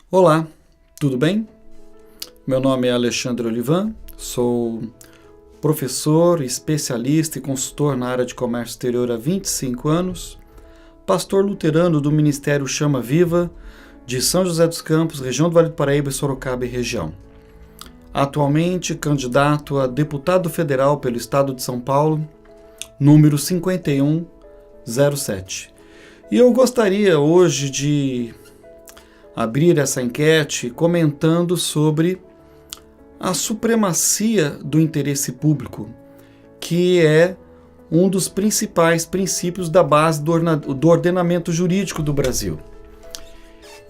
Olá, tudo bem? Meu nome é Alexandre Olivan, sou professor, especialista e consultor na área de comércio exterior há 25 anos, pastor luterano do Ministério Chama Viva de São José dos Campos, região do Vale do Paraíba e Sorocaba e região. Atualmente candidato a deputado federal pelo estado de São Paulo, número 5107. E eu gostaria hoje de abrir essa enquete comentando sobre a supremacia do interesse público, que é um dos principais princípios da base do ordenamento jurídico do Brasil.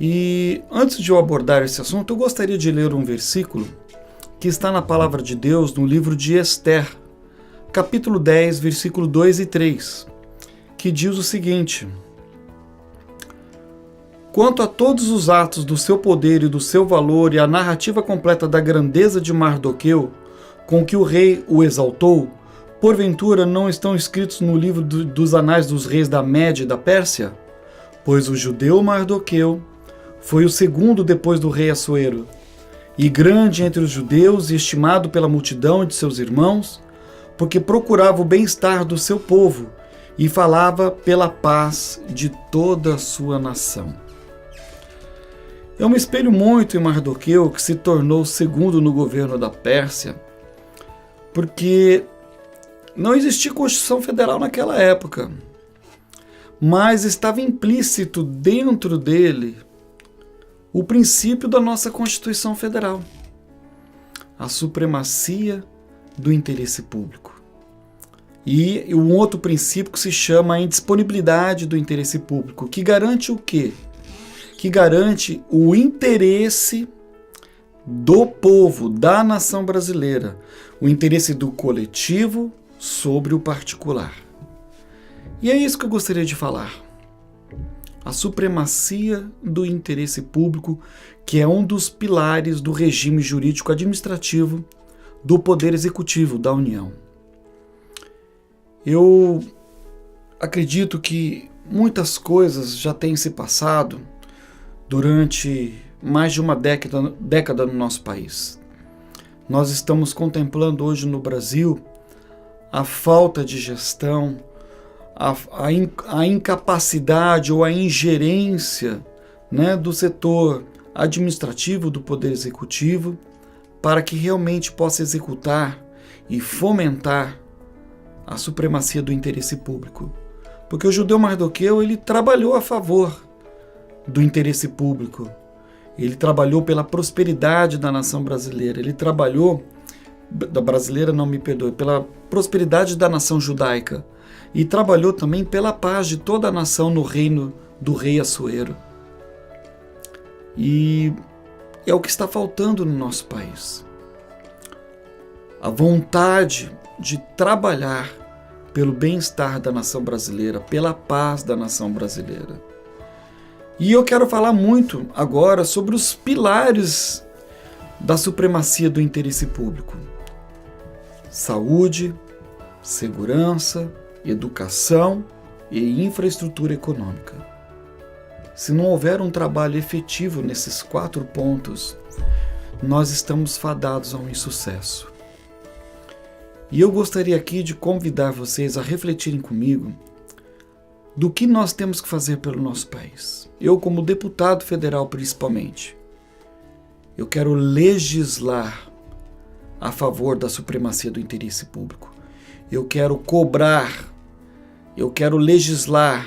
E antes de eu abordar esse assunto, eu gostaria de ler um versículo que está na Palavra de Deus no livro de Ester, capítulo 10, versículo 2 e 3, que diz o seguinte: quanto a todos os atos do seu poder e do seu valor e a narrativa completa da grandeza de Mardoqueu, com que o rei o exaltou, porventura não estão escritos no livro dos anais dos reis da Média e da Pérsia? Pois o judeu Mardoqueu foi o segundo depois do rei Assuero, e grande entre os judeus e estimado pela multidão de seus irmãos, porque procurava o bem-estar do seu povo e falava pela paz de toda a sua nação. Eu me espelho muito em Mardoqueu, que se tornou segundo no governo da Pérsia, porque não existia Constituição Federal naquela época, mas estava implícito dentro dele o princípio da nossa Constituição Federal, a supremacia do interesse público. E um outro princípio que se chama a indisponibilidade do interesse público, que garante o quê? Que garante o interesse do povo, da nação brasileira, o interesse do coletivo sobre o particular. E é isso que eu gostaria de falar. A supremacia do interesse público, que é um dos pilares do regime jurídico administrativo do Poder Executivo da União. Eu acredito que muitas coisas já têm se passado durante mais de uma década no nosso país. Nós estamos contemplando hoje no Brasil a falta de gestão, a incapacidade ou a ingerência, do setor administrativo do Poder Executivo para que realmente possa executar e fomentar a supremacia do interesse público. Porque o judeu Mardoqueu, ele trabalhou a favor do interesse público. Ele trabalhou pela prosperidade da nação brasileira. Ele trabalhou, da brasileira não me perdoe, pela prosperidade da nação judaica. E trabalhou também pela paz de toda a nação no reino do rei Assuero. E é o que está faltando no nosso país. A vontade de trabalhar pelo bem-estar da nação brasileira, pela paz da nação brasileira. E eu quero falar muito agora sobre os pilares da supremacia do interesse público: saúde, segurança, educação e infraestrutura econômica. Se não houver um trabalho efetivo nesses 4 pontos, nós estamos fadados a um insucesso. E eu gostaria aqui de convidar vocês a refletirem comigo do que nós temos que fazer pelo nosso país. Eu, como deputado federal principalmente, eu quero legislar a favor da supremacia do interesse público. Eu quero cobrar, eu quero legislar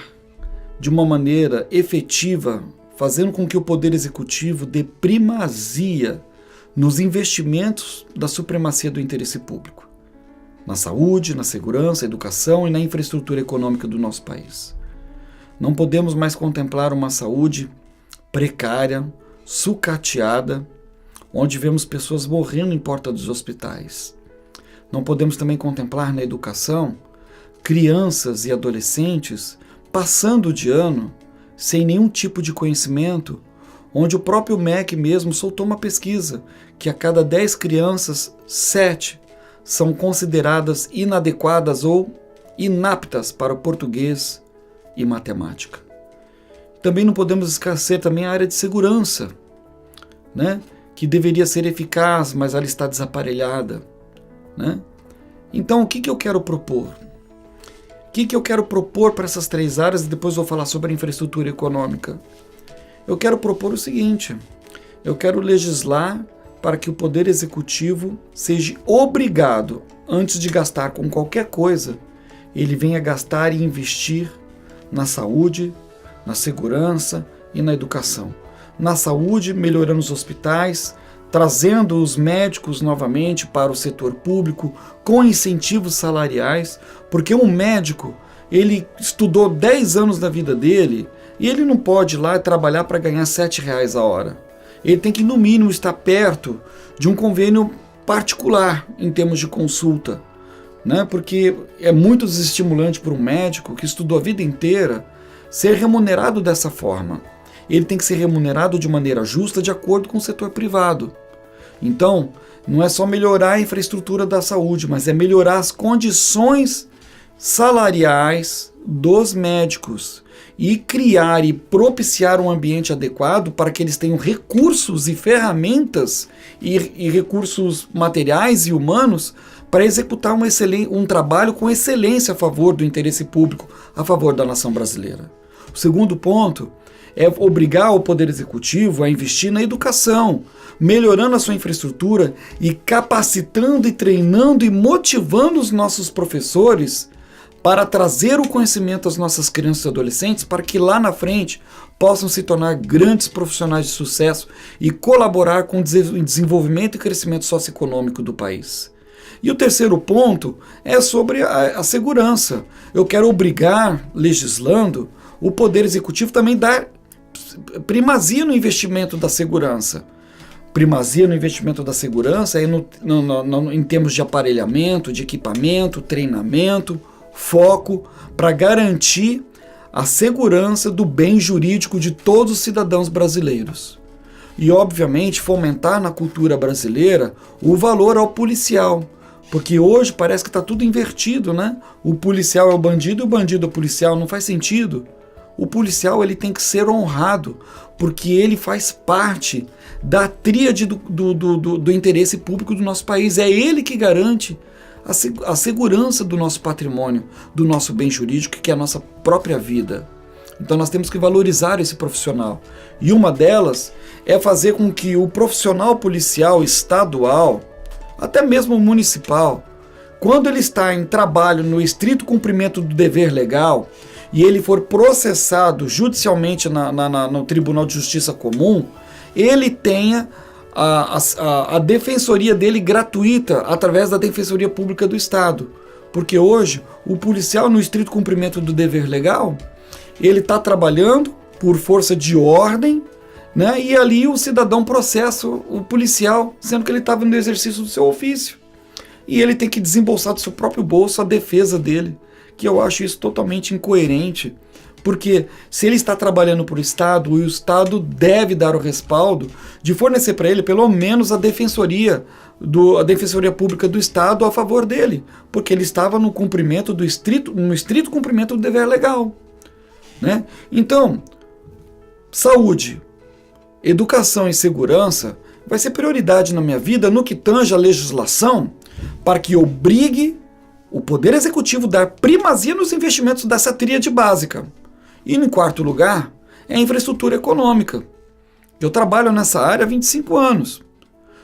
de uma maneira efetiva, fazendo com que o Poder Executivo dê primazia nos investimentos da supremacia do interesse público, na saúde, na segurança, educação e na infraestrutura econômica do nosso país. Não podemos mais contemplar uma saúde precária, sucateada, onde vemos pessoas morrendo em porta dos hospitais. Não podemos também contemplar na educação crianças e adolescentes passando de ano sem nenhum tipo de conhecimento, onde o próprio MEC mesmo soltou uma pesquisa que a cada 10 crianças, 7 são consideradas inadequadas ou inaptas para o português e matemática. Também não podemos esquecer também a área de segurança, né? Que deveria ser eficaz, mas ela está desaparelhada, né? Então, o que eu quero propor? O que eu quero propor para essas 3 áreas, e depois vou falar sobre a infraestrutura econômica? Eu quero propor o seguinte: eu quero legislar para que o Poder Executivo seja obrigado, antes de gastar com qualquer coisa, ele venha gastar e investir na saúde, na segurança e na educação. Na saúde, melhorando os hospitais, trazendo os médicos novamente para o setor público, com incentivos salariais, porque um médico, ele estudou 10 anos da vida dele e ele não pode ir lá trabalhar para ganhar R$7 a hora. Ele tem que, no mínimo, estar perto de um convênio particular em termos de consulta, né? Porque é muito desestimulante para um médico que estudou a vida inteira ser remunerado dessa forma. Ele tem que ser remunerado de maneira justa, de acordo com o setor privado. Então, não é só melhorar a infraestrutura da saúde, mas é melhorar as condições salariais dos médicos e criar e propiciar um ambiente adequado para que eles tenham recursos e ferramentas e recursos materiais e humanos para executar um trabalho com excelência a favor do interesse público, a favor da nação brasileira. O segundo ponto é obrigar o Poder Executivo a investir na educação, melhorando a sua infraestrutura e capacitando e treinando e motivando os nossos professores para trazer o conhecimento às nossas crianças e adolescentes para que lá na frente possam se tornar grandes profissionais de sucesso e colaborar com o desenvolvimento e crescimento socioeconômico do país. E o terceiro ponto é sobre a segurança. Eu quero obrigar, legislando, o Poder Executivo também dar primazia no investimento da segurança. Primazia no investimento da segurança é em termos de aparelhamento, de equipamento, treinamento, foco para garantir a segurança do bem jurídico de todos os cidadãos brasileiros. E, obviamente, fomentar na cultura brasileira o valor ao policial, porque hoje parece que está tudo invertido, né? O policial é o bandido e o bandido é o policial, não faz sentido. O policial ele tem que ser honrado, porque ele faz parte da tríade do interesse público do nosso país. É ele que garante a segurança do nosso patrimônio, do nosso bem jurídico, que é a nossa própria vida. Então nós temos que valorizar esse profissional. E uma delas é fazer com que o profissional policial estadual, até mesmo municipal, quando ele está em trabalho no estrito cumprimento do dever legal e ele for processado judicialmente no Tribunal de Justiça Comum, ele tenha a defensoria dele gratuita através da Defensoria Pública do Estado. Porque hoje, o policial no estrito cumprimento do dever legal, ele está trabalhando por força de ordem, né? E ali o cidadão processa o policial, sendo que ele estava no exercício do seu ofício. E ele tem que desembolsar do seu próprio bolso a defesa dele, que eu acho isso totalmente incoerente. Porque se ele está trabalhando para o Estado, o Estado deve dar o respaldo de fornecer para ele pelo menos a defensoria pública do Estado a favor dele, porque ele estava no estrito cumprimento do dever legal, né? Então, saúde, educação e segurança vai ser prioridade na minha vida no que tange a legislação para que obrigue o Poder Executivo a dar primazia nos investimentos dessa tríade básica. E, em quarto lugar, é a infraestrutura econômica. Eu trabalho nessa área há 25 anos.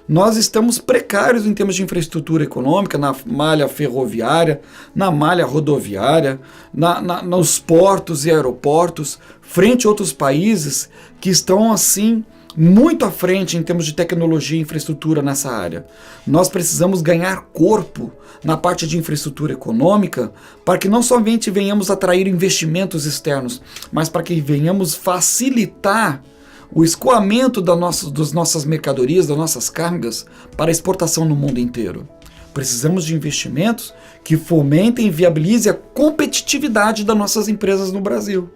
Nós estamos precários em termos de infraestrutura econômica, na malha ferroviária, na malha rodoviária, nos portos e aeroportos, frente a outros países que estão, assim, muito à frente em termos de tecnologia e infraestrutura nessa área. Nós precisamos ganhar corpo na parte de infraestrutura econômica para que não somente venhamos atrair investimentos externos, mas para que venhamos facilitar o escoamento das nossas mercadorias, das nossas cargas para exportação no mundo inteiro. Precisamos de investimentos que fomentem e viabilizem a competitividade das nossas empresas no Brasil.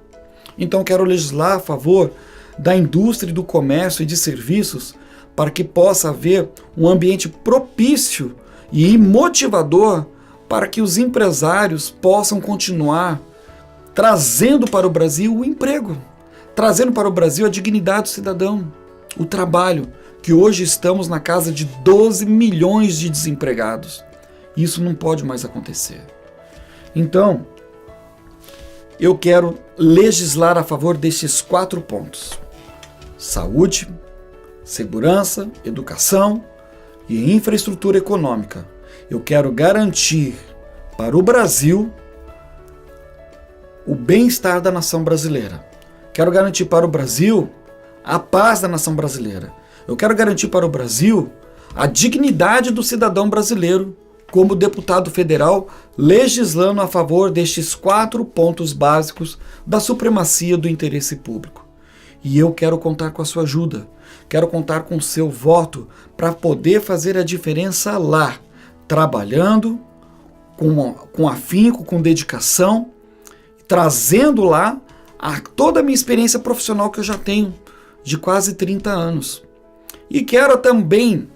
Então quero legislar a favor da indústria, do comércio e de serviços para que possa haver um ambiente propício e motivador para que os empresários possam continuar trazendo para o Brasil o emprego, trazendo para o Brasil a dignidade do cidadão, o trabalho, que hoje estamos na casa de 12 milhões de desempregados. Isso não pode mais acontecer. Então, eu quero legislar a favor destes 4 pontos: saúde, segurança, educação e infraestrutura econômica. Eu quero garantir para o Brasil o bem-estar da nação brasileira. Quero garantir para o Brasil a paz da nação brasileira. Eu quero garantir para o Brasil a dignidade do cidadão brasileiro, como deputado federal, legislando a favor destes 4 pontos básicos da supremacia do interesse público. E eu quero contar com a sua ajuda, quero contar com o seu voto para poder fazer a diferença lá, trabalhando com afinco, com dedicação, trazendo lá toda a minha experiência profissional que eu já tenho, de quase 30 anos. E quero também,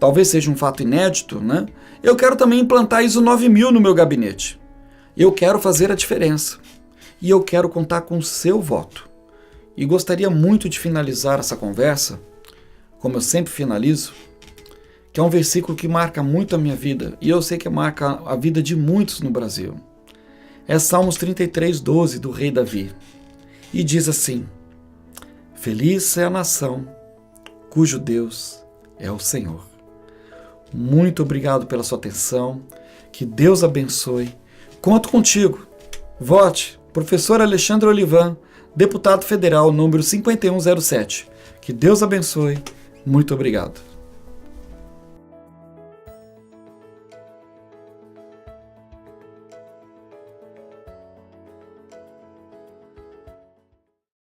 talvez seja um fato inédito, né? Eu quero também implantar ISO 9000 no meu gabinete. Eu quero fazer a diferença. E eu quero contar com o seu voto. E gostaria muito de finalizar essa conversa, como eu sempre finalizo, que é um versículo que marca muito a minha vida, e eu sei que marca a vida de muitos no Brasil. É Salmos 33:12, do rei Davi. E diz assim: feliz é a nação cujo Deus é o Senhor. Muito obrigado pela sua atenção. Que Deus abençoe. Conto contigo. Vote. Professor Alexandre Olivan, deputado federal, número 5107. Que Deus abençoe. Muito obrigado.